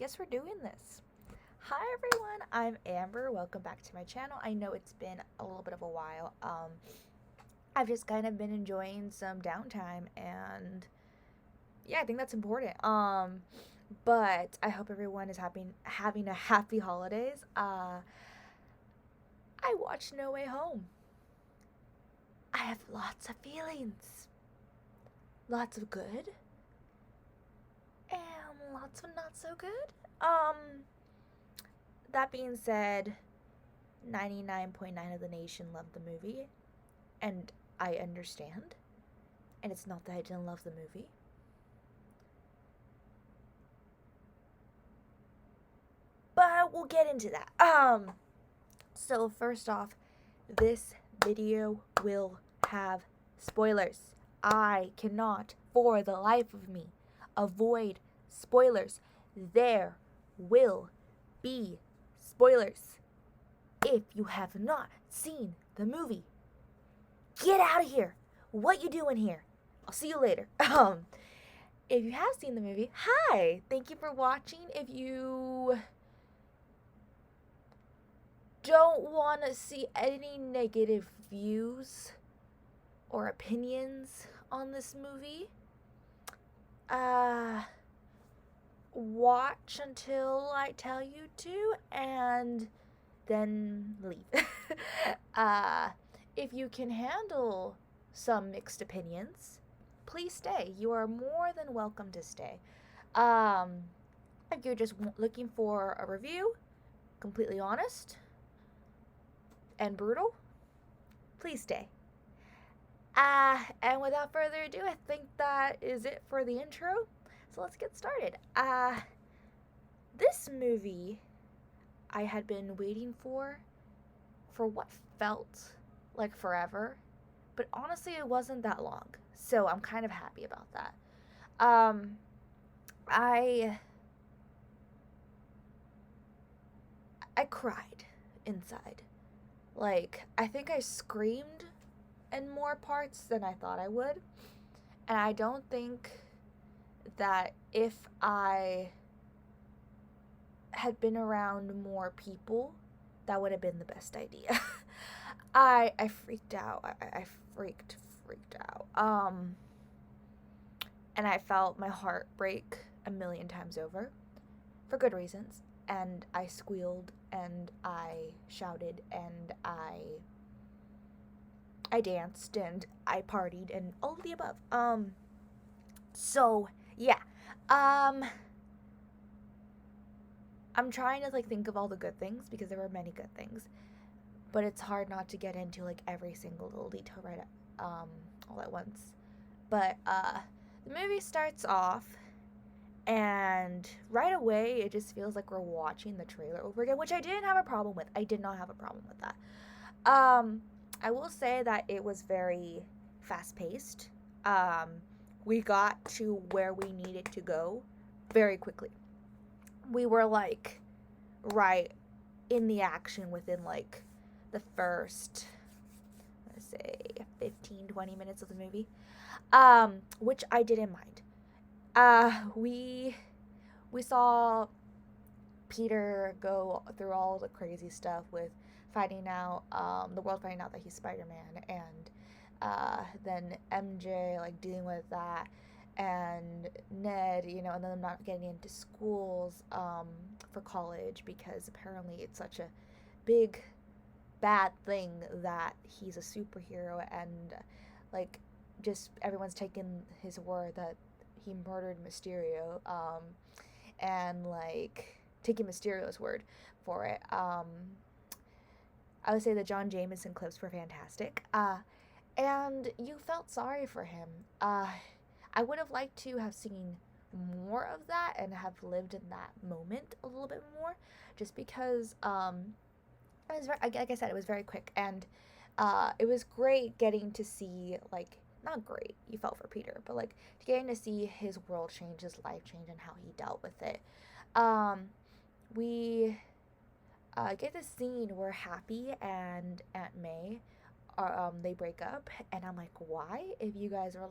guess we're doing this. Hi everyone, I'm Amber. Welcome back to my channel. I know it's been a little bit of a while. I've just kind of been enjoying some downtime, and yeah, I think that's important. But I hope everyone is having a happy holidays. I watched No Way Home. I have lots of feelings. Lots of good and lots of not so good. That being said, 99.9 of the nation loved the movie, and I understand. And it's not that I didn't love the movie. But we'll get into that. So first off, this video will have spoilers. I cannot, for the life of me, avoid spoilers. There will be spoilers. If you have not seen the movie, get out of here. What you doing here? I'll see you later. If you have seen the movie, hi. Thank you for watching. If you don't want to see any negative views or opinions on this movie, watch until I tell you to, and then leave. If you can handle some mixed opinions, please stay. You are more than welcome to stay. If you're just looking for a review, completely honest and brutal, please stay. And without further ado, I think that is it for the intro. So let's get started. This movie I had been waiting for what felt like forever, but honestly it wasn't that long. So I'm kind of happy about that. I cried inside. Like, I think I screamed in more parts than I thought I would. And I don't think that if I had been around more people, that would have been the best idea. I freaked out. I freaked out. And I felt my heart break a million times over, for good reasons. And I squealed, and I shouted, and I danced, and I partied, and all of the above. So yeah. I'm trying to think of all the good things, because there were many good things, but it's hard not to get into every single little detail right all at once. But the movie starts off, and right away it just feels like we're watching the trailer over again, which I didn't have a problem with. I did not have a problem with that. I will say that it was very fast-paced. We got to where we needed to go very quickly. We were right in the action within the first, let's say, 15-20 minutes of the movie, which I didn't mind. We saw Peter go through all the crazy stuff with finding out, the world finding out that he's Spiderman, and then MJ dealing with that, and Ned, and then them not getting into schools for college, because apparently it's such a big bad thing that he's a superhero, and just everyone's taken his word that he murdered Mysterio, and taking Mysterio's word for it. I would say the John Jameson clips were fantastic, and you felt sorry for him. I would have liked to have seen more of that and have lived in that moment a little bit more, just because it was like I said, it was very quick, and it was great getting to see not great, you felt for Peter, but getting to see his world change, his life change, and how he dealt with it. We get this scene where Happy and Aunt May they break up, and I'm like, why? If you guys were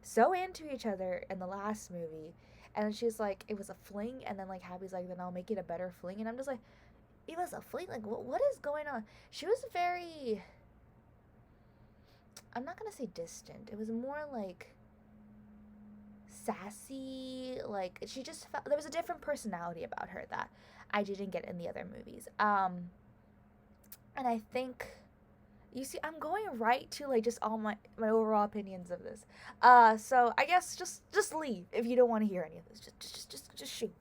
so into each other in the last movie, And then she's like, it was a fling, and then like Happy's like, then I'll make it a better fling, and I'm just like, it was a fling? Like, what is going on? She was very, I'm not gonna say distant. It was more like sassy. Like, she just felt, there was a different personality about her that I didn't get in the other movies. And I think, you see, I'm going right to like just all my overall opinions of this. So I guess just leave if you don't want to hear any of this. Just shoot.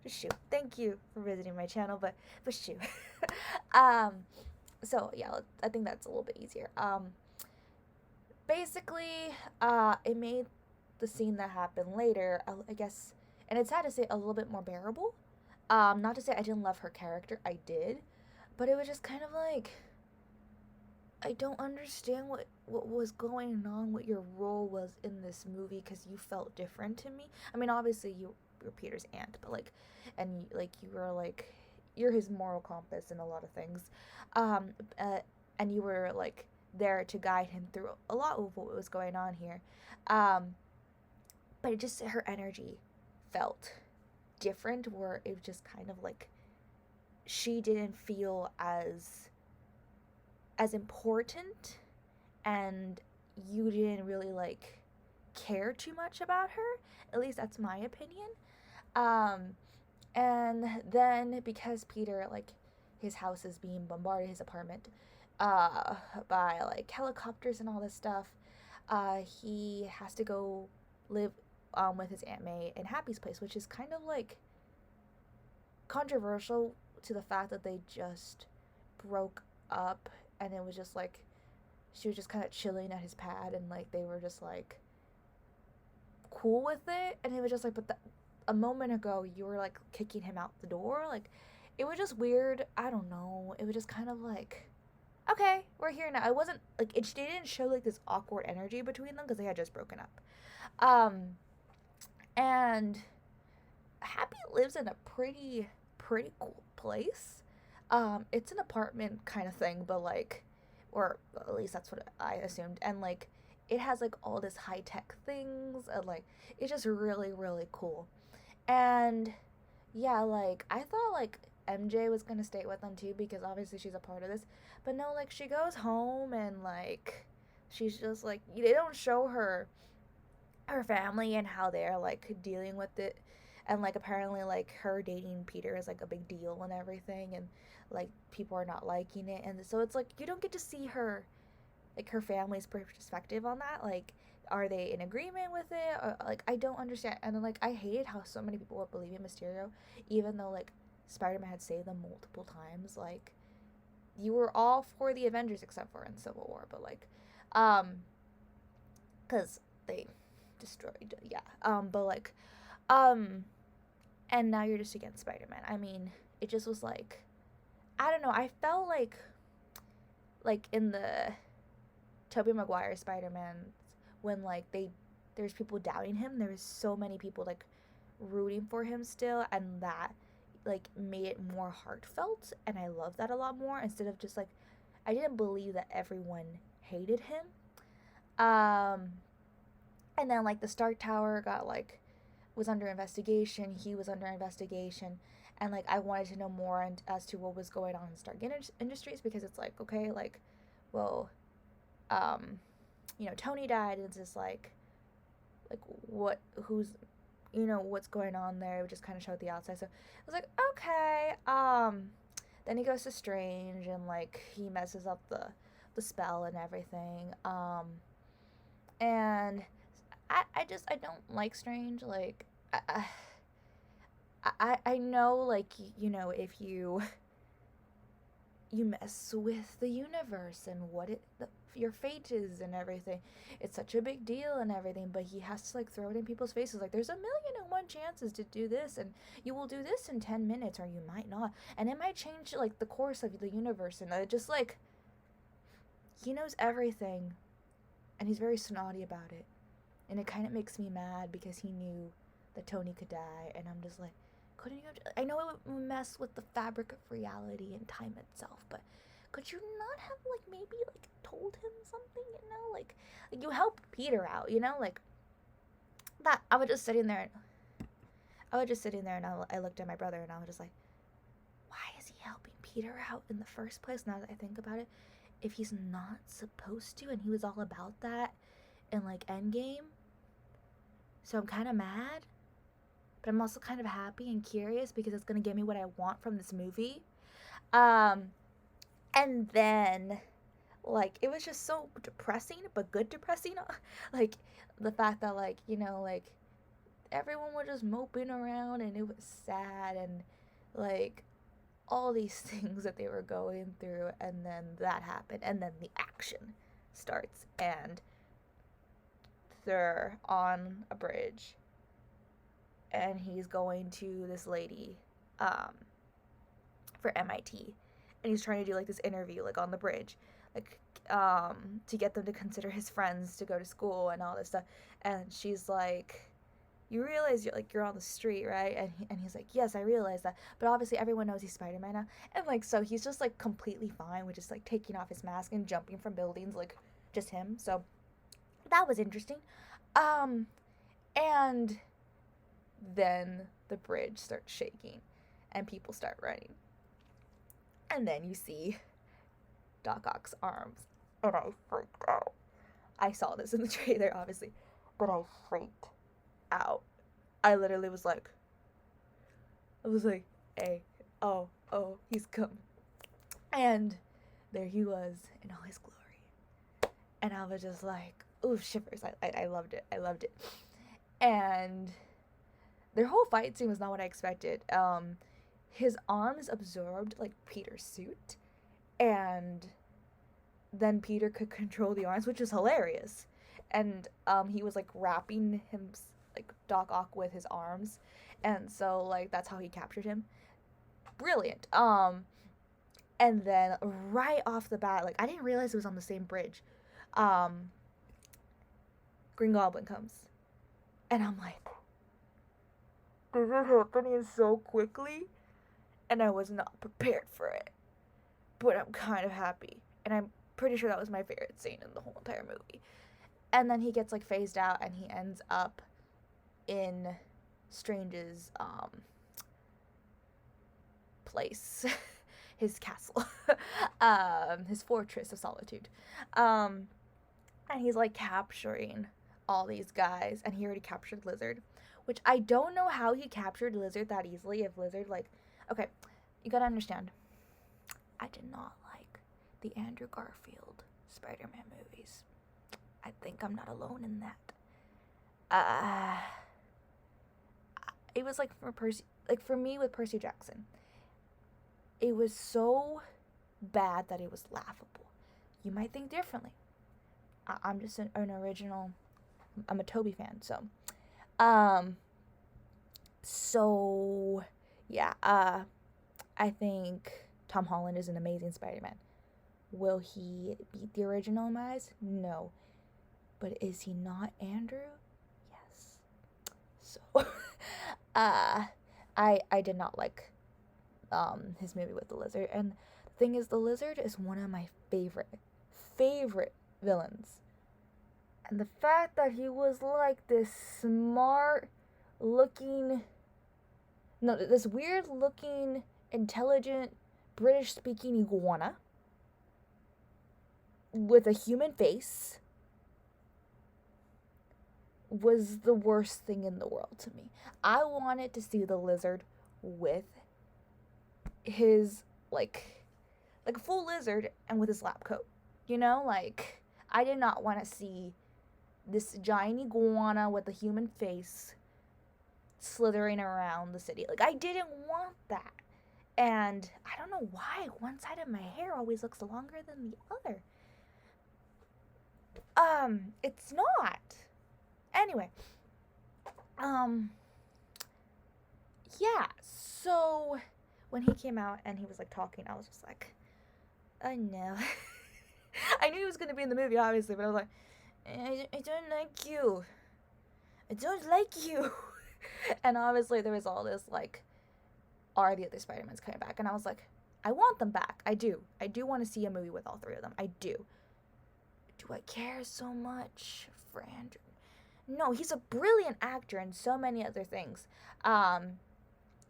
Just shoot. Thank you for visiting my channel, but shoot. So yeah, I think that's a little bit easier. Basically, it made the scene that happened later, I guess, and it's sad to say, a little bit more bearable. Not to say I didn't love her character, I did, but it was just kind of like, I don't understand what was going on, what your role was in this movie, because you felt different to me. I mean, obviously you're Peter's aunt, but like, and like you were like, you're his moral compass in a lot of things, and you were like there to guide him through a lot of what was going on here, but it just, her energy felt different, where it was just kind of like she didn't feel as important, and you didn't really like care too much about her. At least that's my opinion. And then because Peter, like, his house is being bombarded, his apartment, by like helicopters and all this stuff, he has to go live with his Aunt May in Happy's place, which is kind of like controversial to the fact that they just broke up, and it was just like she was just kind of chilling at his pad, and like they were just like cool with it, and it was just like, but a moment ago you were like kicking him out the door. Like, it was just weird. I don't know, it was just kind of like, okay, we're here now. It wasn't like, it didn't show like this awkward energy between them because they had just broken up. And Happy lives in a pretty cool place. It's an apartment kind of thing, but like, or at least that's what I assumed. And like, it has like all this high tech things, and like, it's just really cool. And yeah, like, I thought like MJ was gonna stay with them too, because obviously she's a part of this. But no, like, she goes home, and like, she's just like, they don't show her family and how they're like dealing with it, and like apparently like her dating Peter is like a big deal and everything, and like people are not liking it, and so it's like you don't get to see her, like, her family's perspective on that. Like, are they in agreement with it, or like, I don't understand. And then like, I hated how so many people were believing Mysterio, even though like Spider-Man had saved them multiple times. Like, you were all for the Avengers except for in Civil War, but like, because they destroyed, yeah, but like, and now you're just against Spider-Man. I mean, it just was like, I don't know, I felt like in the Tobey Maguire Spider-Man, when like there's people doubting him, there was so many people like rooting for him still, and that like made it more heartfelt, and I love that a lot more, instead of just like, I didn't believe that everyone hated him. And then like the Stark Tower got like, was under investigation, he was under investigation, and like I wanted to know more as to what was going on in Stark Industries, because it's like, okay, like, well, you know, Tony died, and it's just like what, who's, you know, what's going on there. We just kind of showed the outside, so I was like, okay. Then he goes to Strange, and like he messes up the spell and everything. And I don't like Strange. Like, I know, like, you know, if you mess with the universe and what your fate is and everything, it's such a big deal and everything, but he has to like throw it in people's faces, like, there's 1,000,001 chances to do this, and you will do this in 10 minutes, or you might not, and it might change like the course of the universe. And it just like, he knows everything, and he's very snotty about it, and it kind of makes me mad, because he knew that Tony could die, and I'm just like, couldn't you have, I know it would mess with the fabric of reality and time itself, but could you not have like maybe like told him something, you know, like you helped Peter out, you know, like that. I was just sitting there, I was just sitting there and I looked at my brother and I was just like, why is he helping Peter out in the first place? Now that I think about it, if he's not supposed to, and he was all about that in like Endgame. So I'm kind of mad, but I'm also kind of happy and curious because it's gonna give me what I want from this movie. And then, like, it was just so depressing, but good depressing. Like, the fact that, like, you know, like, everyone was just moping around and it was sad and, like, all these things that they were going through, and then that happened, and then the action starts, and they're on a bridge, and he's going to this lady, for MIT, and he's trying to do, like, this interview, like, on the bridge, like, to get them to consider his friends to go to school and all this stuff, and she's like, you realize you're on the street, right? And he's like, yes, I realize that, but obviously everyone knows he's Spider-Man now, and, like, so he's just, like, completely fine with just, like, taking off his mask and jumping from buildings, like, just him, so that was interesting. And then the bridge starts shaking, and people start running, and then you see Doc Ock's arms, and I freaked out. I saw this in the trailer, obviously, but I freaked out. I literally was like, hey, oh, he's come. And there he was in all his glory. And I was just like, ooh, shivers. I loved it. I loved it. And their whole fight scene was not what I expected. His arms absorbed, like, Peter's suit. And then Peter could control the arms, which is hilarious. And he was, like, wrapping him, like, Doc Ock with his arms, and so, like, that's how he captured him. Brilliant. And then right off the bat, like, I didn't realize it was on the same bridge. Green Goblin comes, and I'm like, this is happening so quickly, and I was not prepared for it, but I'm kind of happy, and I'm pretty sure that was my favorite scene in the whole entire movie. And then he gets, like, phased out, and he ends up in Strange's place, his castle, his fortress of solitude, and he's, like, capturing all these guys, and he already captured Lizard, which I don't know how he captured Lizard that easily. If Lizard, like, okay, you gotta understand, I did not like the Andrew Garfield Spider-Man movies. I think I'm not alone in that. It was, like, for me with Percy Jackson, it was so bad that it was laughable. You might think differently. I'm just an original, I'm a Toby fan, so, yeah, I think Tom Holland is an amazing Spider-Man. Will he beat the original in my eyes? No. But is he not Andrew? Yes. So, I did not like his movie with the Lizard, and the thing is, the Lizard is one of my favorite villains, and the fact that he was like this this weird looking, intelligent, British speaking iguana with a human face was the worst thing in the world to me. I wanted to see the Lizard with his, like a full lizard and with his lab coat. You know, like, I did not want to see this giant iguana with a human face slithering around the city. Like, I didn't want that. And I don't know why one side of my hair always looks longer than the other. It's not. Anyway, yeah, so when he came out and he was, like, talking, I was just like, oh no. I knew he was gonna be in the movie, obviously, but I was like, I don't like you. I don't like you. And obviously there was all this, like, are the other Spider-Mans coming back? And I was like, I want them back. I do. I do want to see a movie with all three of them. I do. Do I care so much for Andrew? No, he's a brilliant actor and so many other things. Um,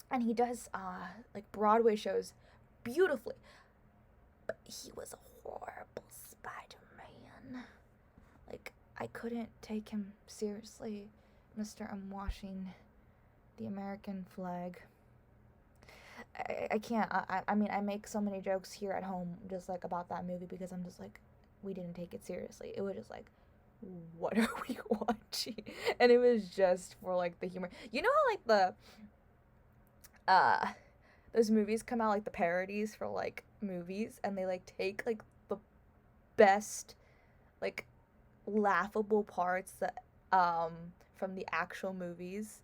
and he does like Broadway shows beautifully. But he was a horrible Spider-Man. Like I couldn't take him seriously, Mister I'm washing the American flag. I can't. I mean, I make so many jokes here at home just like about that movie because I'm just like, we didn't take it seriously. It was just like, what are we watching? And it was just for like the humor. You know how like uh those movies come out like the parodies for like movies and they like take like the best like laughable parts that from the actual movies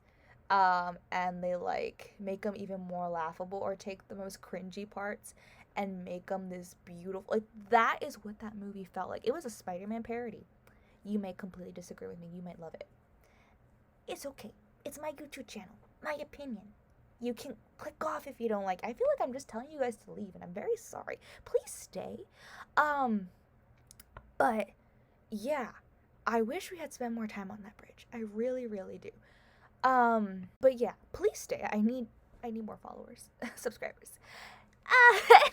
and they like make them even more laughable or take the most cringy parts and make them this beautiful like that is what that movie felt like. It was a Spider-Man parody. You may completely disagree with me, you might love it. It's okay, it's my YouTube channel, my opinion. You can click off if you don't like. I feel like I'm just telling you guys to leave and I'm very sorry. Please stay. But yeah, I wish we had spent more time on that bridge. I really, really do. But yeah, please stay. I need more followers, subscribers.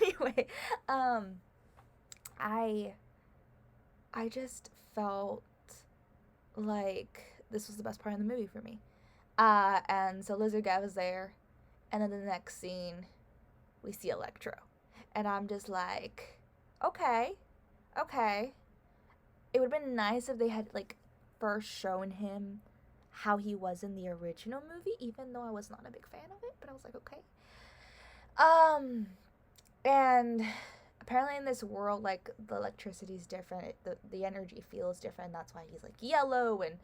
Anyway, um, I I just felt like this was the best part of the movie for me. And so Lizard Guy was there, and then the next scene, we see Electro, and I'm just like, okay, okay. It would have been nice if they had like first shown him how he was in the original movie, even though I was not a big fan of it, but I was like, okay. Um, and apparently in this world, like the electricity is different, the energy feels different. That's why he's like yellow and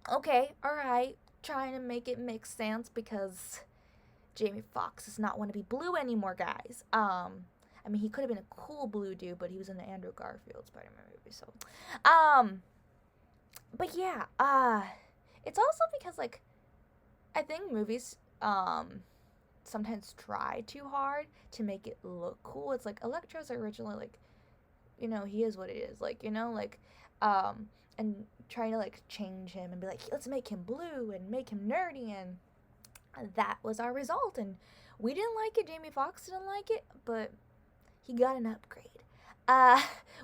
okay, all right, trying to make it make sense because Jamie Foxx does not want to be blue anymore, guys. I mean, he could have been a cool blue dude, but he was in the Andrew Garfield Spider-Man movie, so, but yeah, it's also because like I think movies sometimes try too hard to make it look cool. It's like Electro's originally like, he is what it is, like, and trying to like change him and be like, let's make him blue and make him nerdy, and that was our result. And we didn't like it. Jamie Foxx didn't like it, but he got an upgrade.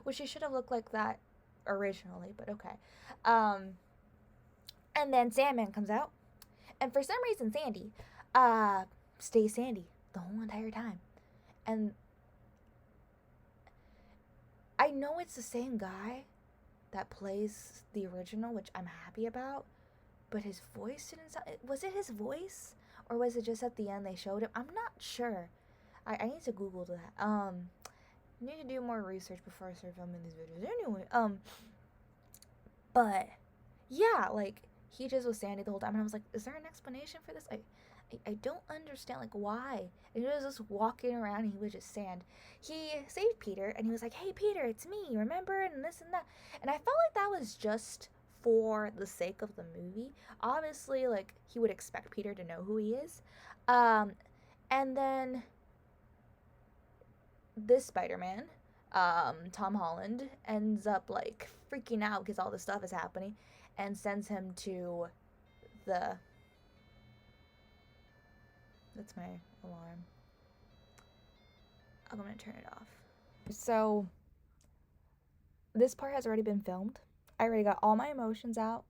Which he should have looked like that originally, but okay. Um, and then Sandman comes out, and for some reason Sandy, stays Sandy the whole entire time. And I know it's the same guy that plays the original, which I'm happy about, but his voice didn't sound. Was it his voice? Or was it just at the end they showed him? I'm not sure. I need to Google that. I need to do more research before I start filming these videos. Anyway, but yeah, like he just was Sandy the whole time, and I was like, is there an explanation for this? I don't understand, like, why? And he was just walking around and he was just sand. He saved Peter and he was like, hey, Peter, it's me, remember? And this and that. And I felt like that was just for the sake of the movie. Obviously, like, he would expect Peter to know who he is. And then this Spider-Man, Tom Holland, ends up, like, freaking out because all this stuff is happening and sends him to the... That's my alarm. I'm gonna turn it off. So, this part has already been filmed. I already got all my emotions out.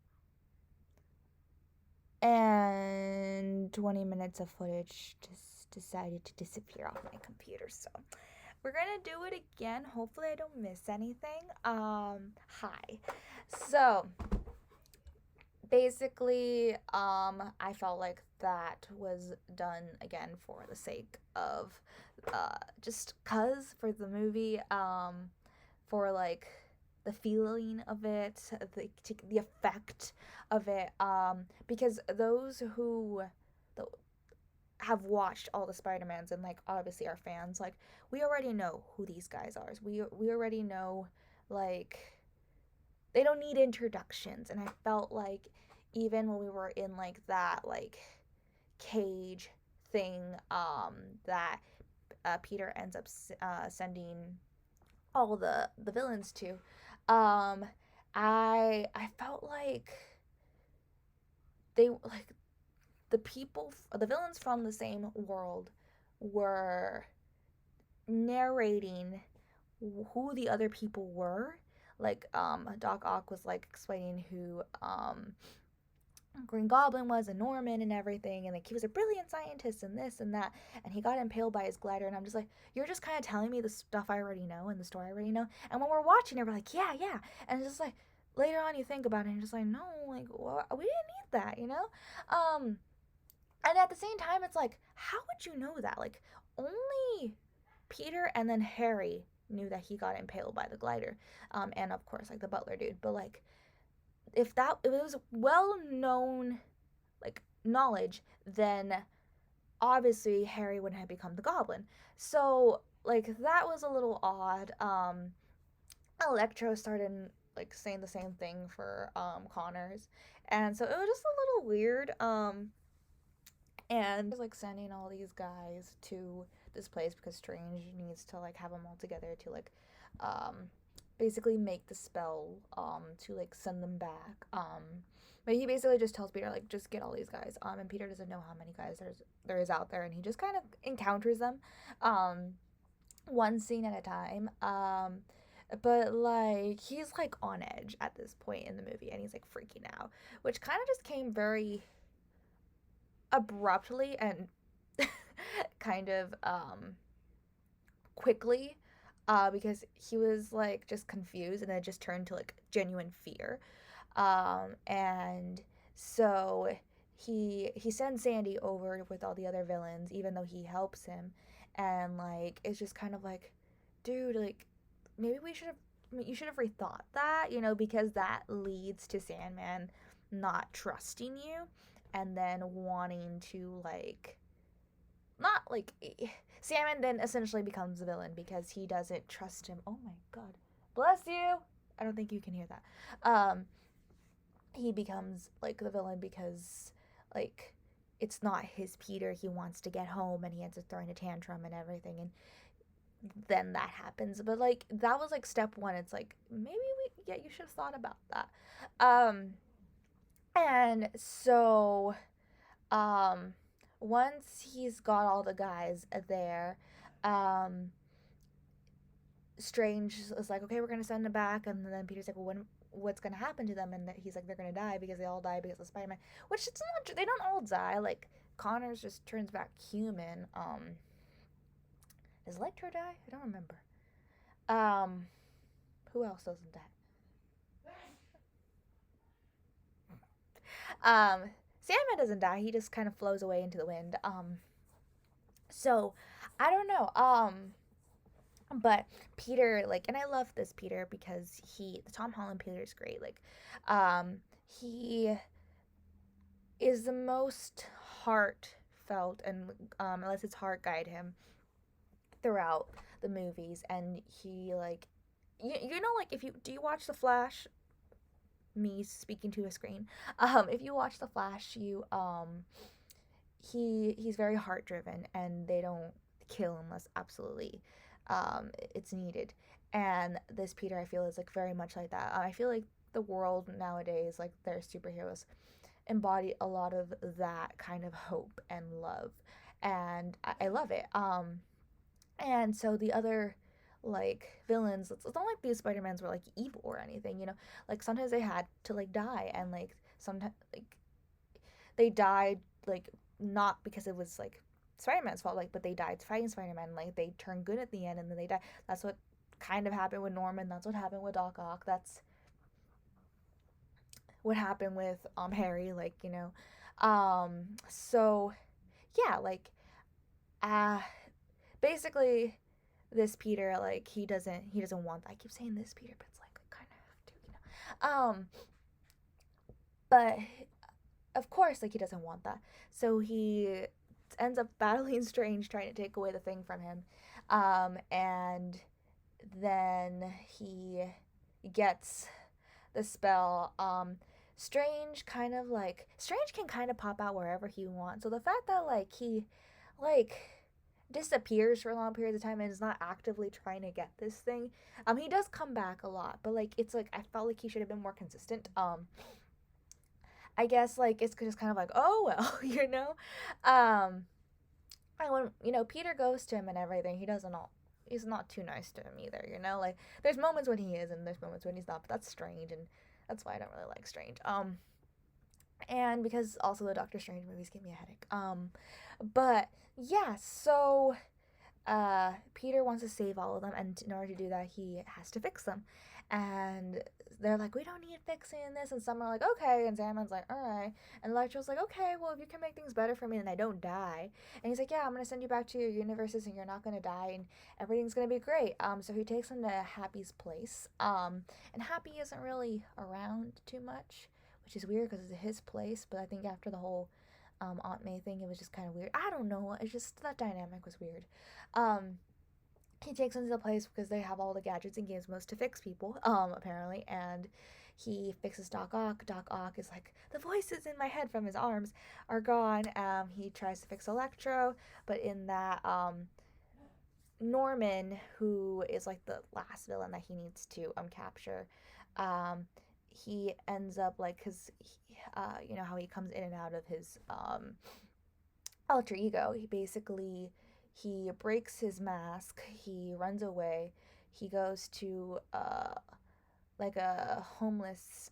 And 20 minutes of footage just decided to disappear off my computer. So, we're gonna do it again. Hopefully I don't miss anything. Hi. So, basically, I felt like that was done again for the sake of just cuz for the movie, for like the feeling of it, the effect of it, because those who have watched all the Spider-Mans and like obviously are fans, like we already know who these guys are. We already know, like, they don't need introductions. And I felt like even when we were in like that like cage thing, that Peter ends up sending all the villains to, I felt like they like the villains from the same world were narrating who the other people were. Like Doc Ock was like explaining who Green Goblin was and Norman and everything, and like he was a brilliant scientist and this and that, and he got impaled by his glider, and I'm just like, you're just kind of telling me the stuff I already know and the story I already know, and when we're watching it, we're like, yeah, yeah, and it's just like later on you think about it and you're just like, no, like we didn't need that, you know, and at the same time it's like, how would you know that? Like only Peter and then Harry knew that he got impaled by the glider, and of course like the butler dude, but like if it was well known like knowledge, then obviously Harry wouldn't have become the Goblin. So like that was a little odd. Electro started like saying the same thing for Connors, and so it was just a little weird. And like sending all these guys to this place because Strange needs to like have them all together to like um basically make the spell to like send them back. But he basically just tells Peter like just get all these guys. And Peter doesn't know how many guys there is out there, and he just kind of encounters them um one scene at a time. But like he's like on edge at this point in the movie, and he's like freaking out, which kind of just came very abruptly and kind of quickly, because he was like just confused, and then it just turned to like genuine fear. And so he sends Sandy over with all the other villains, even though he helps him, and like it's just kind of like, dude, like maybe you should have rethought that, you know, because that leads to Sandman not trusting you, and then wanting to like not like Sandman then essentially becomes the villain because he doesn't trust him. Oh my god. Bless you. I don't think you can hear that. He becomes like the villain because like it's not his Peter. He wants to get home, and he ends up throwing a tantrum and everything, and then that happens. But like that was like step one. It's like maybe you should have thought about that. And so um once he's got all the guys there, um Strange is like, okay, we're gonna send them back, and then Peter's like, well, what's gonna happen to them? And he's like, they're gonna die because they all die because of Spider-Man. Which it's not. They don't all die. Like Connors just turns back human. Does Electro die? I don't remember. Um, who else doesn't die? Sandman doesn't die. He just kind of flows away into the wind. So I don't know. But Peter, like, and I love this Peter because the Tom Holland Peter is great. Like, he is the most heartfelt, and lets his heart guide him throughout the movies. And he like, you know, like if you watch The Flash, me speaking to a screen, if you watch The Flash, he's very heart driven, and they don't kill unless absolutely it's needed. And this Peter, I feel, is like very much like that. I feel like the world nowadays, like their superheroes, embody a lot of that kind of hope and love, and I love it. And so the other like villains, it's not like these Spider-Mans were like evil or anything, you know. Like sometimes they had to like die, and like sometimes like they died like not because it was like Spider-Man's fault, like, but they died fighting Spider-Man. Like they turned good at the end, and then they died. That's what kind of happened with Norman. That's what happened with Doc Ock. That's what happened with Harry. Like, you know, so yeah, like uh basically this Peter, like he doesn't want that. I keep saying this Peter, but it's like I kind of have to, you know. But of course, like he doesn't want that, so he ends up battling Strange, trying to take away the thing from him, and then he gets the spell. Strange can kind of pop out wherever he wants. So the fact that like he like disappears for long periods of time and is not actively trying to get this thing. He does come back a lot, but like it's like I felt like he should have been more consistent. I guess like it's just kind of like, oh well, you know. Um, and when Peter goes to him and everything, he doesn't all. He's not too nice to him either, you know. Like there's moments when he is, and there's moments when he's not. But that's Strange, and that's why I don't really like Strange. And because also the Doctor Strange movies give me a headache. But yeah, so Peter wants to save all of them, and in order to do that, he has to fix them. And they're like, we don't need fixing this. And some are like, okay. And Sandman's like, all right. And Electro's like, okay, well, if you can make things better for me, then I don't die. And he's like, yeah, I'm going to send you back to your universes, and you're not going to die, and everything's going to be great. So he takes him to Happy's place. And Happy isn't really around too much, which is weird because it's his place. But I think after the whole Aunt May thing, it was just kind of weird. I don't know. It's just that dynamic was weird. Um, he takes them to the place because they have all the gadgets and gizmos to fix people, apparently, and he fixes Doc Ock. Doc Ock is like, the voices in my head from his arms are gone. He tries to fix Electro, but in that, Norman, who is like the last villain that he needs to capture, um, he ends up like, because you know how he comes in and out of his alter ego. He breaks his mask. He runs away. He goes to like a homeless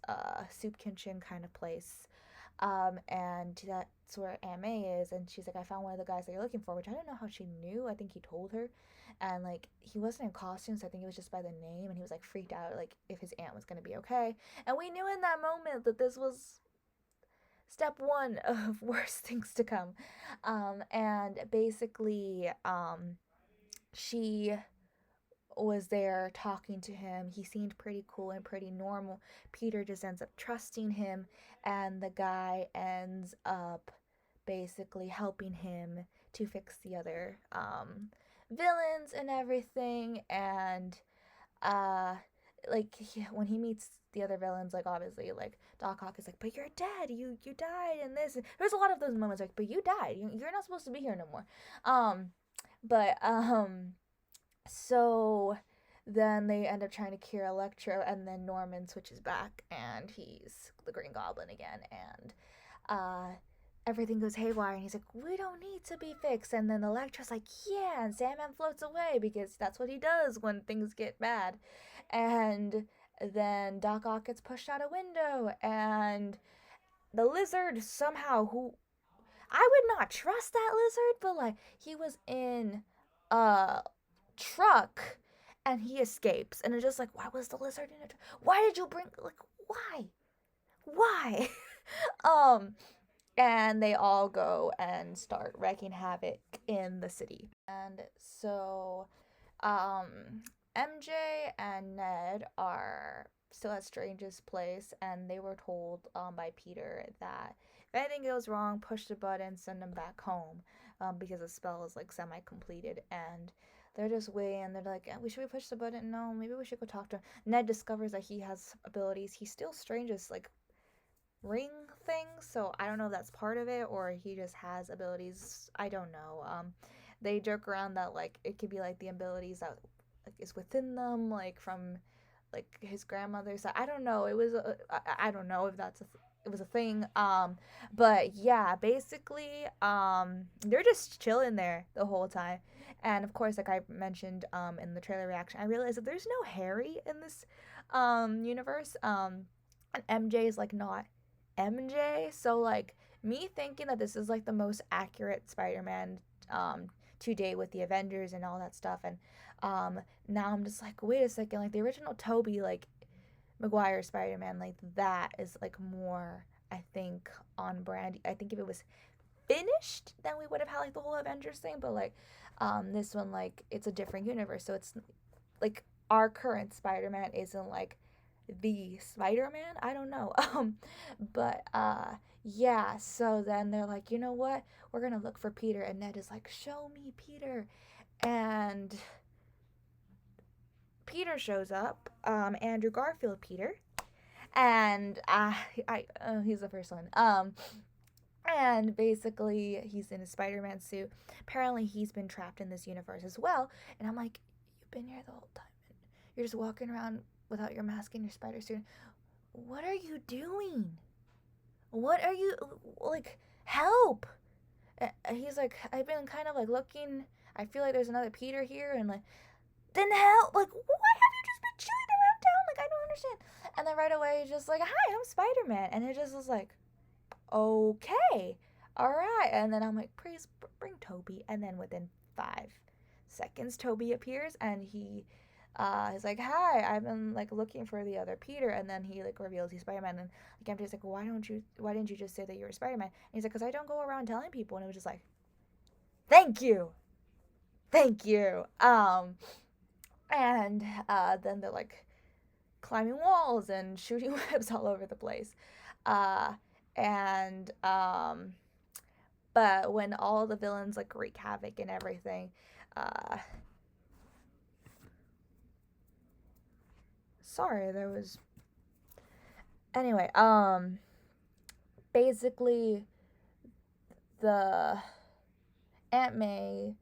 soup kitchen kind of place. And that's where Aunt May is, and she's like, I found one of the guys that you're looking for, which I don't know how she knew. I think he told her. And like he wasn't in costume, so I think it was just by the name, and he was like freaked out, like if his aunt was gonna be okay. And we knew in that moment that this was step one of worse things to come. And basically, she was there talking to him. He seemed pretty cool and pretty normal. Peter just ends up trusting him, and the guy ends up basically helping him to fix the other villains and everything. And uh like when he meets the other villains, like obviously like Doc Ock is like, but you're dead, you died, and this, there's a lot of those moments like, but you died, you're not supposed to be here no more. But so then they end up trying to cure Electro, and then Norman switches back and he's the Green Goblin again. And uh everything goes haywire, and he's like, we don't need to be fixed. And then Electra's like, yeah, and Sandman floats away because that's what he does when things get bad. And then Doc Ock gets pushed out a window, and the lizard somehow, who I would not trust that lizard, but like he was in a truck and he escapes, and it's just like, why was the lizard in a truck? Why did you bring, like, why? um and they all go and start wreaking havoc in the city. And so, um, MJ and Ned are still at Strange's place, and they were told by Peter that if anything goes wrong, push the button, send them back home, because the spell is like semi completed. And they're just waiting. They're like, should we push the button? No, maybe we should go talk to him. Ned discovers that he has abilities. He's still Strange's like ring thing, so I don't know if that's part of it or he just has abilities. I don't know. They joke around that like it could be like the abilities that like is within them, like from like his grandmother's side. I don't know. I don't know if it was a thing. But yeah, basically, they're just chilling there the whole time. And of course, like I mentioned in the trailer reaction, I realized that there's no Harry in this universe. And MJ is like not MJ. So like me thinking that this is like the most accurate Spider-Man to date with the Avengers and all that stuff. And now I'm just like, wait a second, like the original Tobey like Maguire Spider-Man, like that is like more, I think, on brand. I think if it was finished, then we would have had like the whole Avengers thing. But like this one, like it's a different universe, so it's like our current Spider-Man isn't like the Spider-Man. I don't know. But yeah, so then they're like, you know what? We're gonna look for Peter, and Ned is like, show me Peter. And Peter shows up, Andrew Garfield Peter, and he's the first one. And basically, he's in a Spider-Man suit. Apparently, he's been trapped in this universe as well. And I'm like, you've been here the whole time. You're just walking around without your mask and your spider suit. What are you doing? What are you, like, help? He's like, I've been kind of like looking. I feel like there's another Peter here, and like, then help. Like, why have you just been chilling around town? Like, I don't understand. And then right away, he's just like, hi, I'm Spider-Man. And it just was like, okay, all right. And then I'm like, please bring Toby. And then within 5 seconds, Toby appears, and he is like, hi, I've been like looking for the other Peter. And then he like reveals he's Spider-Man. And like, I'm just like, why didn't you just say that you were Spider-Man? And he's like, because I don't go around telling people. And it was just like, thank you, thank you. And then they're like climbing walls and shooting webs all over the place. Uh, and But when all the villains like wreak havoc and everything, uh, sorry, there was anyway. Basically, the Aunt May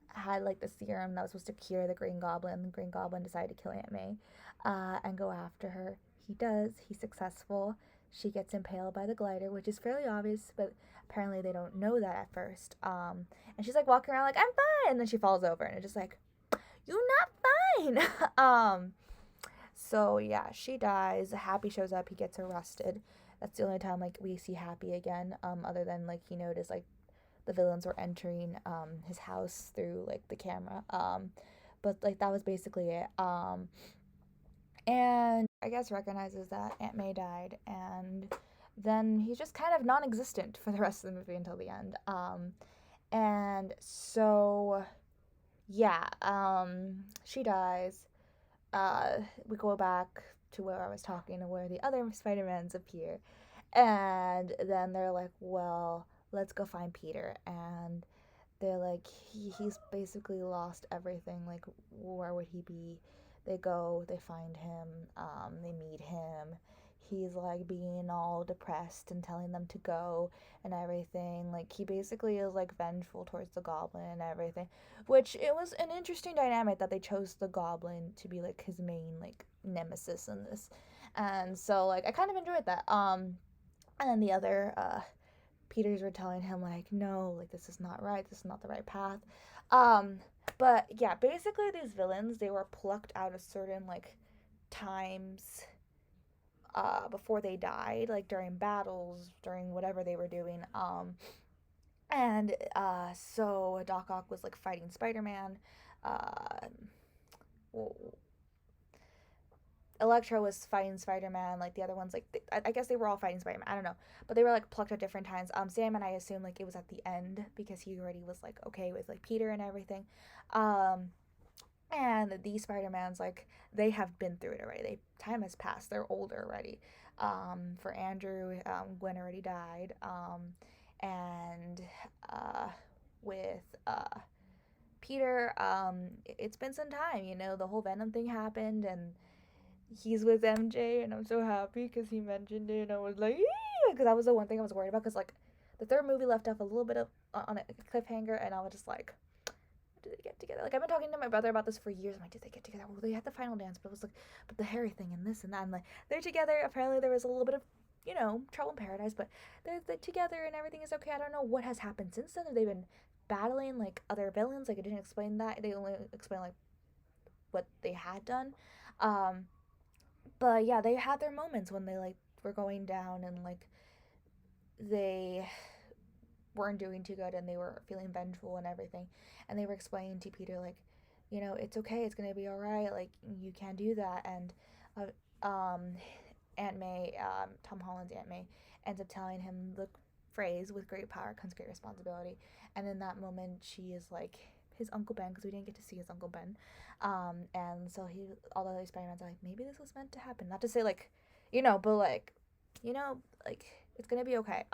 had like the serum that was supposed to cure the Green Goblin. The Green Goblin decided to kill Aunt May, and go after her. He does. He's successful. She gets impaled by the glider, which is fairly obvious, but apparently they don't know that at first. And she's like walking around like, I'm fine, and then she falls over, and it's just like, you're not fine. So yeah, she dies. Happy shows up. He gets arrested. That's the only time like we see Happy again. Other than like he noticed like the villains were entering his house through like the camera. But like that was basically it. And I guess recognizes that Aunt May died, and then he's just kind of non-existent for the rest of the movie until the end. And so yeah, she dies. We go back to where I was talking to where the other Spider-Mans appear. And then they're like, well, let's go find Peter. And they're like, he's basically lost everything. Like, where would he be? They go, they find him, they meet him. He's like being all depressed and telling them to go and everything. Like, he basically is like vengeful towards the Goblin and everything. Which it was an interesting dynamic that they chose the Goblin to be like his main like nemesis in this. And so like I kind of enjoyed that. And then the other Peters were telling him like, no, like this is not right, this is not the right path. Um, but yeah, basically these villains, they were plucked out of certain like times before they died, like during battles, during whatever they were doing. And so Doc Ock was like fighting Spider-Man. Uh, Electro was fighting Spider-Man, like the other ones, like I guess they were all fighting Spider-Man. I don't know, but they were like plucked at different times. Sandman, I assume like it was at the end because he already was like okay with like Peter and everything. Um, and these Spider-Mans, like they have been through it already. Time has passed. They're older already. For Andrew, Gwen already died. And with Peter, it's been some time. You know, the whole Venom thing happened, and he's with MJ, and I'm so happy because he mentioned it. And I was like, because that was the one thing I was worried about. Because like the third movie left off a little bit of on a cliffhanger, and I was just like, do they get together? Like I've been talking to my brother about this for years. I'm like, did they get together? Well, they had the final dance, but it was like, but the Harry thing and this and that. And like they're together. Apparently there was a little bit of, you know, trouble in paradise, but they're together and everything is okay. I don't know what has happened since then. Have they been battling like other villains? Like it didn't explain that. They only explained like what they had done. Um, but yeah, they had their moments when they like were going down and like they weren't doing too good and they were feeling vengeful and everything. And they were explaining to Peter like, you know, it's okay, it's gonna be all right. Like you can do that. And Aunt May, Tom Holland's Aunt May, ends up telling him the phrase, "With great power comes great responsibility." And in that moment, she is like his Uncle Ben, because we didn't get to see his Uncle Ben. And so all the other Spider-Mans are like, maybe this was meant to happen. Not to say like, you know, but like, you know, like it's gonna be okay.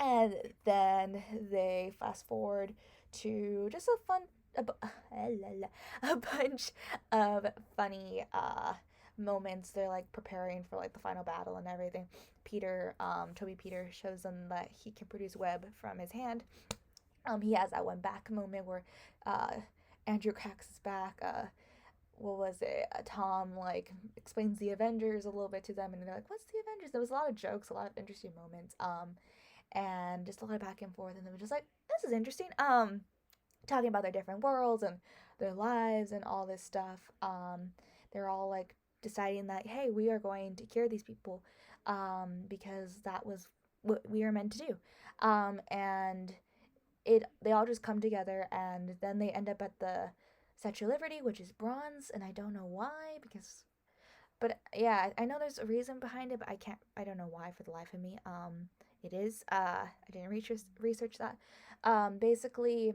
And then they fast forward to just a bunch of funny moments they're like preparing for like the final battle and everything, Toby Peter shows them that he can produce web from his hand. He has that one back moment where uh, Andrew cracks his back. What was it? Tom like explains the Avengers a little bit to them, and they're like, "What's the Avengers?" There was a lot of jokes, a lot of interesting moments, and just a lot of back and forth, and they were just like, "This is interesting." Talking about their different worlds and their lives and all this stuff. They're all like deciding that, hey, we are going to cure these people, because that was what we are meant to do, and they all just come together, and then they end up at the Statue of Liberty, which is bronze, and I don't know why, because but yeah, I know there's a reason behind it, but I don't know why for the life of me. It is I didn't research that. Basically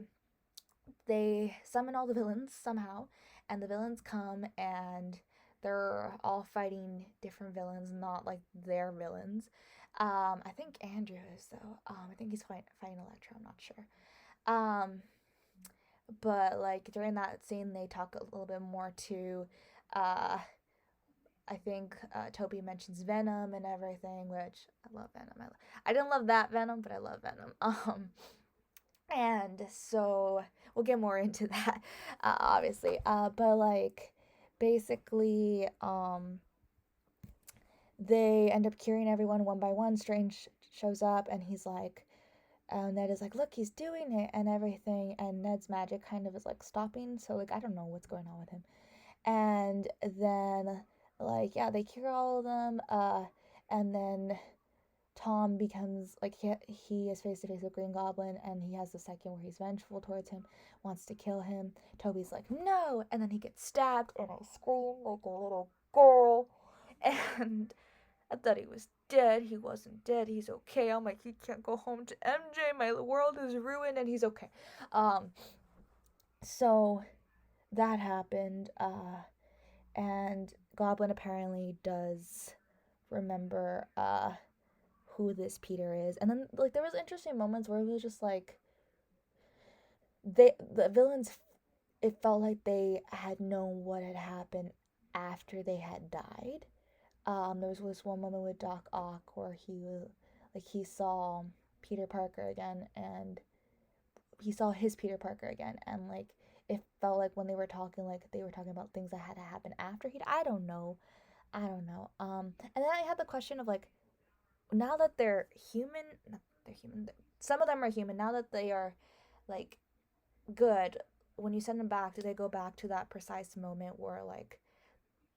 they summon all the villains somehow, and the villains come, and they're all fighting different villains, not like their villains. I think Andrew is though. I think he's fighting Electro. I'm not sure. Um, but like during that scene, they talk a little bit more to. Uh, I think Toby mentions Venom and everything, which I love Venom. I didn't love that Venom, but I love Venom. And so we'll get more into that, obviously. But like, basically, they end up curing everyone one by one. Strange shows up, and he's like, Ned is like, look, he's doing it and everything. And Ned's magic kind of is like stopping. So like, I don't know what's going on with him. And then like, yeah, they cure all of them. And then Tom becomes like he is face to face with Green Goblin, and he has the second where he's vengeful towards him, wants to kill him. Toby's like, no, and then he gets stabbed, and I scream like a little girl. And I thought he was dead. He wasn't dead. He's okay. I'm like, he can't go home to MJ. My world is ruined, and he's okay. So that happened. And Goblin apparently does remember who this Peter is. And then like there was interesting moments where it was just like the villains, it felt like they had known what had happened after they had died. There was one moment with Doc Ock where he saw Peter Parker again, and he saw his Peter Parker again, and like it felt like when they were talking, like they were talking about things that had to happen after he. I don't know. And then I had the question of like, now that they're human, not they're human. Some of them are human. Now that they are like good, when you send them back, do they go back to that precise moment where like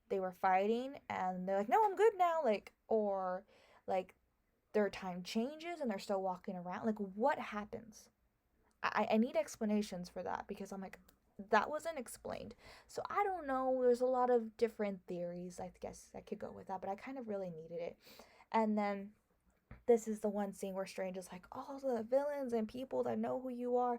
they were fighting and they're like, no, I'm good now, like, or like their time changes and they're still walking around? Like, what happens? I need explanations for that, because I'm like, that wasn't explained. So I don't know. There's a lot of different theories. I guess I could go with that, but I kind of really needed it. And then this is the one scene where Strange is like, all the villains and people that know who you are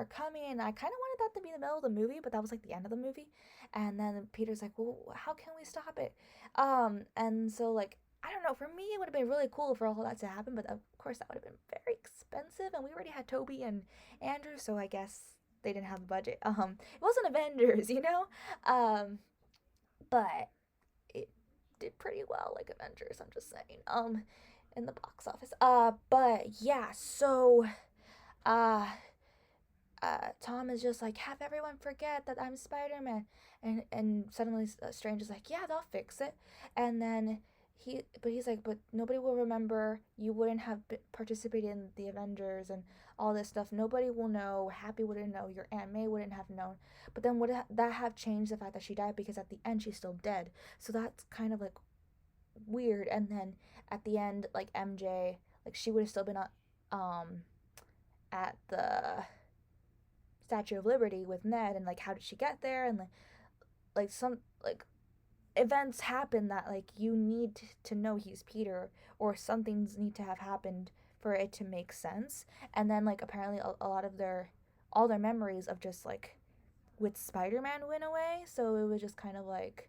coming. And I kind of wanted that to be the middle of the movie, but that was like the end of the movie. And then Peter's like, well, how can we stop it? And so like, I don't know. For me, it would have been really cool for all that to happen, but of course that would have been very expensive, and we already had Toby and Andrew, so I guess they didn't have the budget. It wasn't Avengers, you know. But it did pretty well, like Avengers. I'm just saying. In the box office. But yeah, so uh Tom is just like, have everyone forget that I'm Spider-Man, and suddenly Strange is like, yeah, they'll fix it, and then he's like, but nobody will remember. You wouldn't have participated in the Avengers and all this stuff. Nobody will know. Happy wouldn't know. Your Aunt May wouldn't have known. But then would that have changed the fact that she died? Because at the end she's still dead. So that's kind of like weird. And then at the end, like MJ, like she would have still been um at the Statue of Liberty with Ned, and like how did she get there? And like some like events happen that like you need to know he's Peter, or something's need to have happened for it to make sense. And then like apparently a lot of all their memories of just like with Spider-Man went away, so it was just kind of like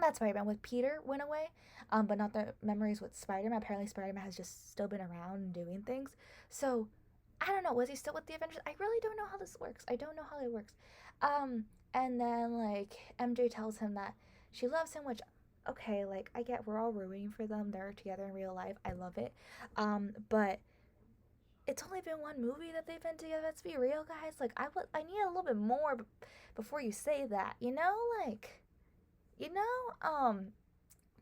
not Spider-Man, with Peter went away, but not the memories with Spider-Man. Apparently Spider-Man has just still been around and doing things. So I don't know, was he still with the Avengers? I really don't know how this works. I don't know how it works. And then like MJ tells him that she loves him, which okay, like I get we're all rooting for them. They're together in real life. I love it. But it's only been one movie that they've been together. Let's be real, guys. Like I need a little bit more before you say that. You know, like you know.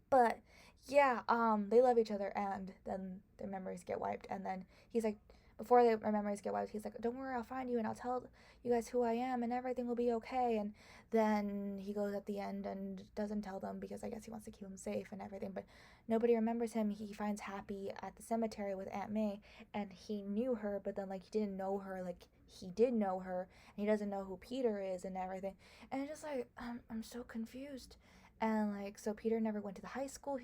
But yeah, they love each other, and then their memories get wiped, and then he's like, before their memories get wiped, he's like, "Don't worry, I'll find you, and I'll tell you guys who I am, and everything will be okay." And then he goes at the end and doesn't tell them because I guess he wants to keep them safe and everything. But nobody remembers him. He finds Happy at the cemetery with Aunt May, and he knew her, but then like he didn't know her, like he did know her, and he doesn't know who Peter is and everything. And it's just like I'm so confused. And like so Peter never went to the high school.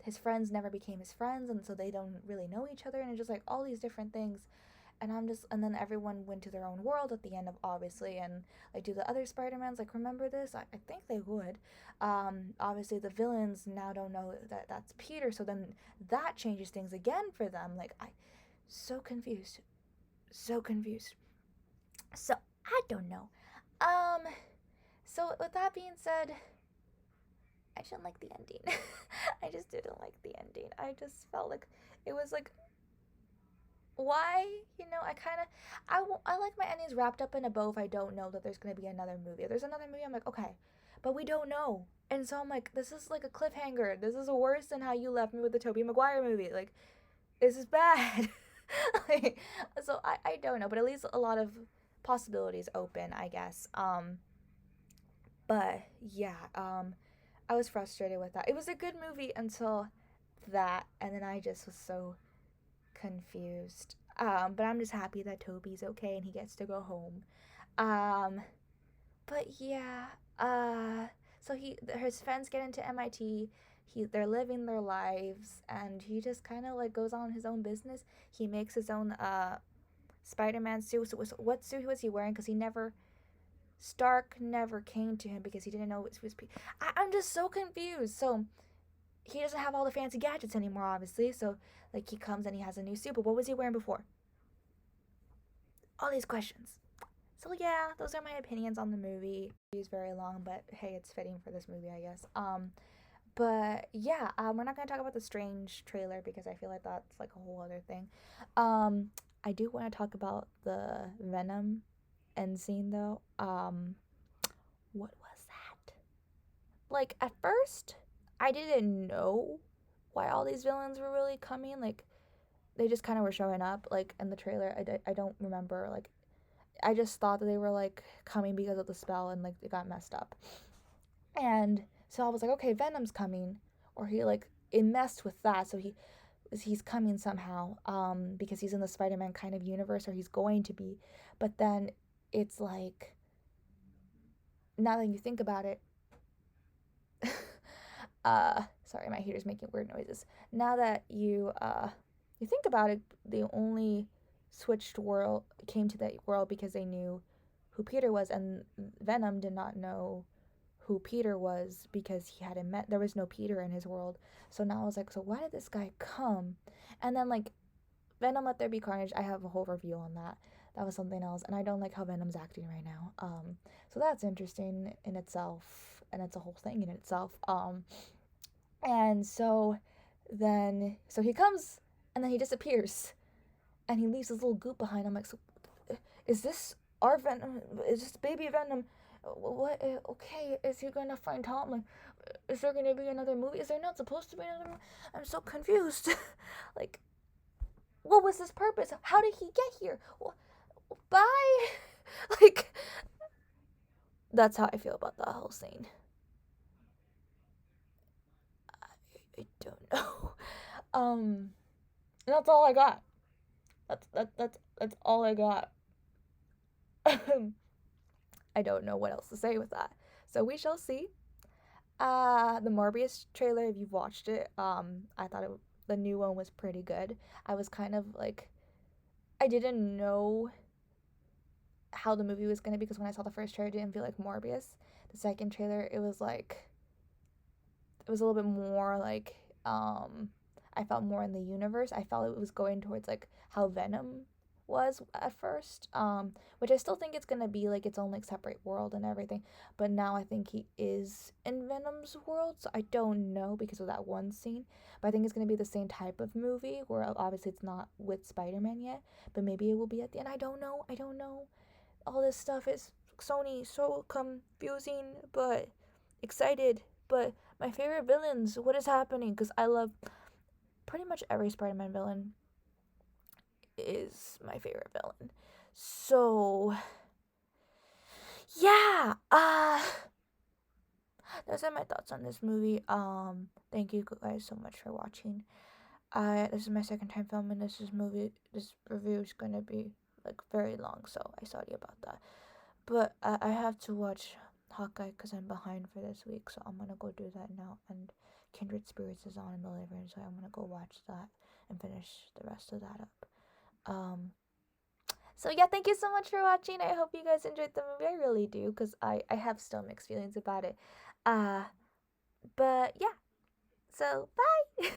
His friends never became his friends, and so they don't really know each other, and it's just like all these different things. And then everyone went to their own world at the end of, obviously. And like, do the other Spider-Mans like remember this? I think they would. Obviously the villains now don't know that that's Peter, so then that changes things again for them. Like I so confused. So confused. So I don't know. um so with that being said, I didn't like the ending. I just didn't like the ending. I just felt like it was like, why? You know, I like my endings wrapped up in a bow if I don't know that there's going to be another movie. If there's another movie, I'm like, okay. But we don't know. And so I'm like, this is like a cliffhanger. This is worse than how you left me with the Tobey Maguire movie. Like, this is bad. Like, so I don't know. But at least a lot of possibilities open, I guess. But yeah, I was frustrated with that. It was a good movie until that, and then I just was so confused. But I'm just happy that Toby's okay and he gets to go home. Um, but yeah, so his friends get into MIT. They're living their lives, and he just kind of like goes on his own business. He makes his own Spider-Man suit. So what suit was he wearing? Because he never Stark never came to him because he didn't know it was. I'm just so confused. So he doesn't have all the fancy gadgets anymore, obviously. So like he comes and he has a new suit, but what was he wearing before? All these questions. So yeah, those are my opinions on the movie. It's very long, but hey, it's fitting for this movie, I guess. But yeah, we're not gonna talk about the Strange trailer because I feel like that's like a whole other thing. I do want to talk about the Venom end scene though. What was that? Like at first, I didn't know why all these villains were really coming. Like they just kind of were showing up. Like in the trailer, I don't remember. Like I just thought that they were like coming because of the spell and like it got messed up. And so I was like, okay, Venom's coming, or he like it messed with that. So he's coming somehow because he's in the Spider-Man kind of universe, or he's going to be. But then it's like, now that you think about it, sorry, my heater's making weird noises. Now that you think about it, they only switched world came to that world because they knew who Peter was, and Venom did not know who Peter was because he hadn't met. There was no Peter in his world. So now I was like, so why did this guy come? And then like Venom Let There Be Carnage, I have a whole review on that. That was something else, and I don't like how Venom's acting right now. So that's interesting in itself, and it's a whole thing in itself. And so he comes, and then he disappears, and he leaves his little goop behind. I'm like, so is this our Venom? Is this baby Venom? What? Okay, is he gonna find Tom? Like, is there gonna be another movie? Is there not supposed to be another movie? I'm so confused. Like, what was his purpose? How did he get here? Well, bye. Like, that's how I feel about the whole scene. I don't know. That's all I got. That's all I got. I don't know what else to say with that. So we shall see. The Morbius trailer, if you've watched it, I thought the new one was pretty good. I was kind of like, I didn't know how the movie was gonna be because when I saw the first trailer, it didn't feel like Morbius. The second trailer, it was a little bit more like, I felt more in the universe. I felt it was going towards like how Venom was at first. Which I still think it's gonna be like its own like separate world and everything. But now I think he is in Venom's world, so I don't know because of that one scene. But I think it's gonna be the same type of movie where obviously it's not with Spider-Man yet, but maybe it will be at the end. I don't know. I don't know. All this stuff is Sony so confusing, but excited. But my favorite villains, what is happening? Because I love pretty much every Spider-Man villain is my favorite villain. So yeah, those are my thoughts on this movie. Thank you guys so much for watching. This is my second time filming this review is gonna be like very long, so I'm sorry about that. But I have to watch Hawkeye because I'm behind for this week, so I'm gonna go do that now. And Kindred Spirits is on in the living room, so I'm gonna go watch that and finish the rest of that up. So yeah, thank you so much for watching. I hope you guys enjoyed the movie. I really do, because I have still mixed feelings about it. But yeah. So bye.